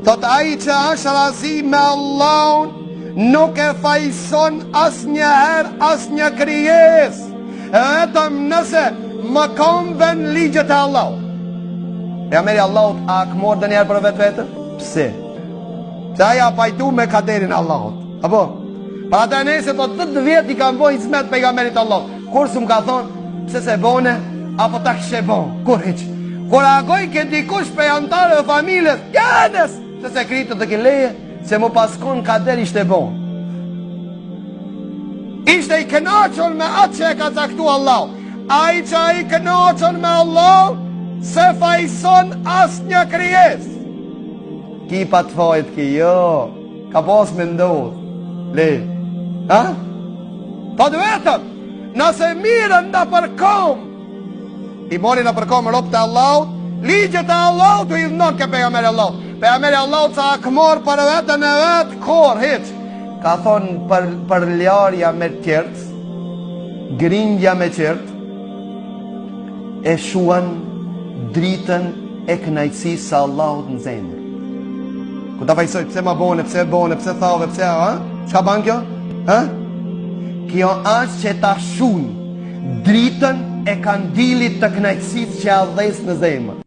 Thot ai që është razi me Allahun, nuk e fajson as njëherë as një krijes, vetëm nëse më konven ligjet e Allahut. Pejgamberi Allahut a ka marrë ndonjëherë për vetë? Pse? Se aja pajtu me kaderin Allahut. Apo? Para të nëse po 10 vjet i kanë bërë hizmet pejgamberit Allahut. Kur s'm ka thonë pse se bone apo ta kishe bon. Kur hiç. Kur agoj ke dikush pe antarë e familjes, janës, se sekretet të ke leje, se më paskon kader ishte bon. Ishte i kënaqur me atë që e ka caktu Allah. Ai që ai kënaqur me Allah, se fajson as një krijes. Ki pa të fajt ki, jo, ka pas me ndodh. Le, ha? Ta të vetëm, nëse mirën në përkom, i mori në përkom ropë të Allah, ligjet e Allah të i dhënon ke pejgamberi Allah. Pejgamberi Allah sa akmor për vetën e vetë, kor, hiq. Ka thonë për ljarja me tjertë, grindja me qertë, e shuan dritën e kënaqësisë së Allahut në zemër. Ku ta fajsoj pse ma bone, pse pse thave, pse, ha? Çka ban kjo? Ha? Kjo është që ta shun dritën e kandilit të kënaqësisë që a dhes në zemër.